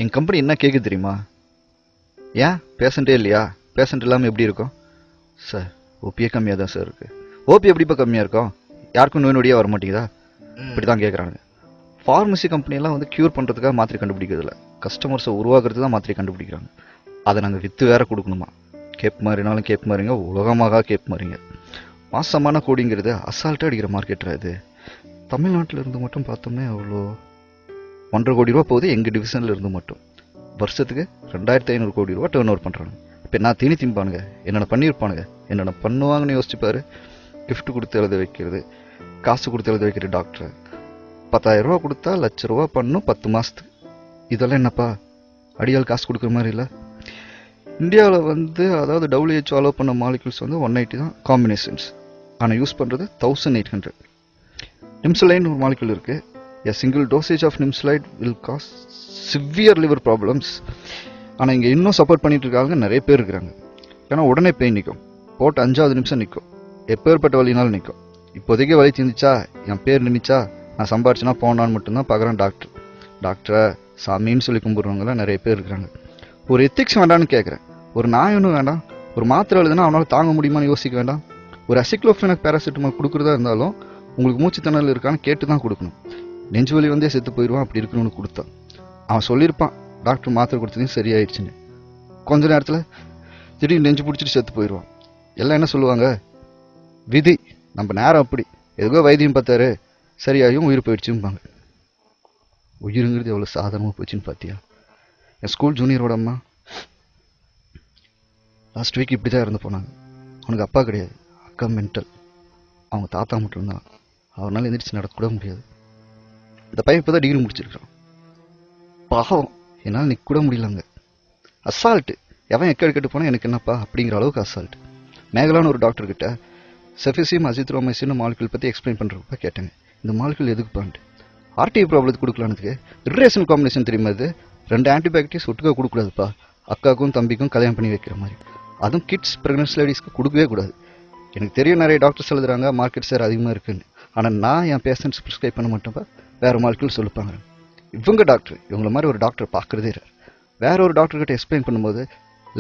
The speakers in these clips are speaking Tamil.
என் கம்பெனி என்ன கேட்குது தெரியுமா? ஏன் பேஷண்ட்டே இல்லையா? பேஷண்ட் இல்லாமல் எப்படி இருக்கும் சார்? ஓபியே கம்மியாக தான் சார் இருக்குது. ஓபி எப்படிப்பா கம்மியாக இருக்கும்? யாருக்கும் நோய் நொடியாக வர மாட்டேங்குதா? இப்படி தான் கேட்குறாங்க. ஃபார்மசி கம்பெனியெல்லாம் வந்து க்யூர் பண்ணுறதுக்காக மாத்திரை கண்டுபிடிக்கிறதில்ல, கஸ்டமர்ஸை உருவாக்குறது தான் மாத்திரை கண்டுபிடிக்கிறாங்க. அதை நாங்கள் விற்று வேற கொடுக்கணுமா? கேப் மாறினாலும் கேப் மாறிங்க, உலகமாக கேப் மாறிங்க. மாசமான கோடிங்கிறது அசால்ட்டாக அடிக்கிற மார்க்கெட்டில் இது. தமிழ்நாட்டில் இருந்து மட்டும் பார்த்தோம்னா அவ்வளோ 1.5 கோடி ரூபா போகுது எங்கள் டிவிஷனில் இருந்து மட்டும். வருஷத்துக்கு 2500 கோடி ரூபா டேர்ன் ஓவர் பண்ணுறாங்க. இப்போ நான் தீனி திம்பானுங்க, என்னென்ன பண்ணியிருப்பானுங்க, என்னென்ன பண்ணுவாங்கன்னு யோசிச்சுப்பாரு. கிஃப்ட் கொடுத்து எழுத வைக்கிறது, காசு கொடுத்து எழுத வைக்கிற டாக்டர் 10,000 ரூபா கொடுத்தா ₹1,00,000 பண்ணும் 10 மாதத்துக்கு. இதெல்லாம் என்னப்பா அடியால் காசு கொடுக்குற மாதிரி இல்லை. இந்தியாவில் வந்து அதாவது WHO அலோவ் பண்ண மாலிகுல்ஸ் வந்து 180 தான் காம்பினேஷன்ஸ், ஆனால் யூஸ் பண்ணுறது 1800. நிம்சலைன் ஒரு மாலிகுல் இருக்குது. A single dosage of Nimslide will cause severe liver problems. ஆனால் இங்கே இன்னும் சப்போர்ட் பண்ணிட்டு இருக்காங்க நிறைய பேர் இருக்கிறாங்க. ஏன்னா உடனே பெயின் நிற்கும், போட்டு 5வது நிமிஷம் நிற்கும், எப்பேற்பட்ட வலினாலும் நிற்கும். இப்போதைக்கு வலி தீர்ந்துச்சா, என் பேர் நின்றுச்சா, நான் சம்பாரிச்சுனா போனான்னு மட்டும்தான் பார்க்குறேன் டாக்டர். டாக்டரை சாமின்னு சொல்லி கும்பிட்றவங்களாம் நிறைய பேர் இருக்கிறாங்க. ஒரு எத்திக்ஸ் வேண்டான்னு கேட்குறேன். ஒரு நாய் ஒன்றும் வேண்டாம், ஒரு மாத்திரை எழுதுனா அவனால் தாங்க முடியுமான்னு யோசிக்க வேண்டாம். ஒரு அசிக்ளோஃபெனக் பேராசிட்டமால் கொடுக்குறதா இருந்தாலும் உங்களுக்கு மூச்சு திணறல் இருக்கான்னு கேட்டு தான் கொடுக்கணும். நெஞ்சு வலி வந்தே செத்து போயிடுவான் அப்படி இருக்கணும்னு கொடுத்தான். அவன் சொல்லியிருப்பான் டாக்டர் மாத்திரை கொடுத்ததையும் சரியாயிடுச்சுன்னு. கொஞ்ச நேரத்தில் திடீர்னு நெஞ்சு பிடிச்சிட்டு செத்து போயிடுவான். எல்லாம் என்ன சொல்லுவாங்க? விதி. நம்ம நேரம் அப்படி, எதுக்கோ வைத்தியம் பார்த்தாரு சரியாயும் உயிர் போயிடுச்சும்பாங்க. உயிருங்கிறது எவ்வளோ சாதாரணமாக போச்சுன்னு பார்த்தியா? என் ஸ்கூல் ஜூனியரோட அம்மா லாஸ்ட் வீக் இப்படி தான் இறந்து போனாங்க. அவனுக்கு அப்பா கிடையாது, அக்கா மென்டல். அவங்க தாத்தா மட்டும்தான். அவனால் எந்திரிச்சு நடக்கக்கூட முடியாது. இந்த பையன் இப்போ தான் டிகிரி முடிச்சிருக்கான். பாவம், என்னால் நிற்க கூட முடியலங்க. அசால்ட்டு. எவன் எக்கடி கட்டு போனால் எனக்கு என்னப்பா அப்படிங்கிற அளவுக்கு அசால்ட்டு. மேகலான்னு ஒரு டாக்டர்கிட்ட செஃபிசியம் அசித்ரோமைசின் மாலிகுல் பற்றி எக்ஸ்பிளைன் பண்ணுறப்ப கேட்டாங்க, இந்த மாலிகுல் எதுக்கு பான்ட்டு. ஆர்டிஐ ப்ராப்ளத்துக்கு கொடுக்கலானதுக்கு. ரிலேஷன் காம்பினேஷன் தெரியுமா? இது 2 ஆன்டிபயோட்டிக்ஸ் ஒட்டுக்க கொடுக்கூடாதுப்பா. அக்காவுக்கும் தம்பிக்கும் கல்யாணம் பண்ணி வைக்கிற மாதிரி. அதுவும் கிட்ஸ் ப்ரெக்னன்சி லேடிஸ்க்கு கொடுக்கவே கூடாது. எனக்கு தெரியும் நிறைய டாக்டர்ஸ் எழுதுறாங்க மார்க்கெட் ஷேர் அதிகமாக இருக்குன்னு. ஆனால் நான் என் பேஷண்ட்ஸ் ப்ரிஸ்கிரைப் பண்ண மாட்டேன்ப்பா, வேறு மாலிகுல் சொல்லிப்பாங்க. இவங்க டாக்டர் இவங்கள மாதிரி ஒரு டாக்டர் பார்க்குறதே இல்லை. வேற ஒரு டாக்டர்கிட்ட எக்ஸ்பிளைன் பண்ணும்போது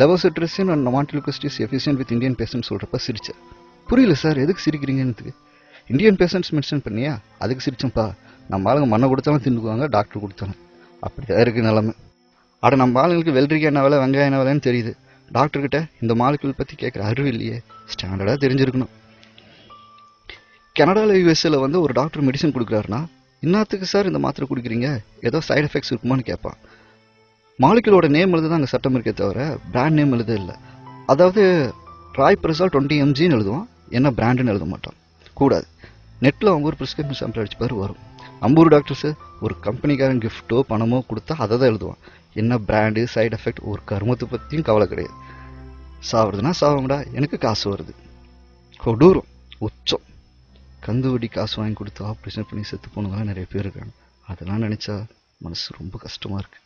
levocetirizine and montelukast is efficient with Indian patient சொல்கிறப்ப சிரிச்சேன். புரியல சார், எதுக்கு சிரிக்கிறீங்கன்னு. இந்தியன் பேஷண்ட்ஸ் மென்ஷன் பண்ணியா, அதுக்கு சிரிச்சோம்ப்பா. நம்ம ஆளுங்க மண்ணை கொடுத்தாலும் தின்னுக்குவாங்க, டாக்டர் கொடுத்தாங்க. அப்படிதான் இருக்குது நிலமை. அட நம்ம ஆளுங்களுக்கு வெள்ளரிக்காய் என்ன வேலை, வெங்காயம் என்ன வேலைன்னு தெரியுது. டாக்டர்கிட்ட இந்த மாலிகுல் பற்றி கேட்குற அறிவு இல்லையே. ஸ்டாண்டர்டாக தெரிஞ்சிருக்கணும். கனடாவில் யூஎஸ்ஏல வந்து ஒரு டாக்டர் மெடிசன் கொடுக்குறாருன்னா, இன்னத்துக்கு சார் இந்த மாத்திரை குடிக்கிறீங்க, ஏதோ சைடு எஃபெக்ட்ஸ் இருக்குமான்னு கேட்பான். மாலிகுலோட நேம் எழுது தான் அங்கே சட்டம் இருக்கே தவிர பிராண்ட் நேம் எழுத இல்லை. அதாவது ராய்பிரசால் 20 mgன்னு எழுதுவான், என்ன பிராண்டுன்னு எழுத மாட்டான். கூடாது. நெட்டில் அவங்க ஒரு ப்ரிஸ்கிரிப்ஷன் சாம்பிள் அடிச்சு பாரு வரும். அம்பூர் டாக்டர்ஸு ஒரு கம்பெனிக்காரன் கிஃப்ட்டோ பணமோ கொடுத்தா அதை தான் எழுதுவான். என்ன பிராண்டு சைடு எஃபெக்ட் ஒரு கருமத்தை பற்றியும் கவலை கிடையாது. சாவுறதுனா சாவங்கடா, எனக்கு காசு வருது. கொடூரம், உச்சம். கந்து வட்டி காசு வாங்கி கொடுத்து ஆப்ரேஷன் பண்ணி செத்து போனவங்களாம் நிறைய பேர் இருக்காங்க. அதெல்லாம் நினச்சா மனசு ரொம்ப கஷ்டமாக இருக்குது.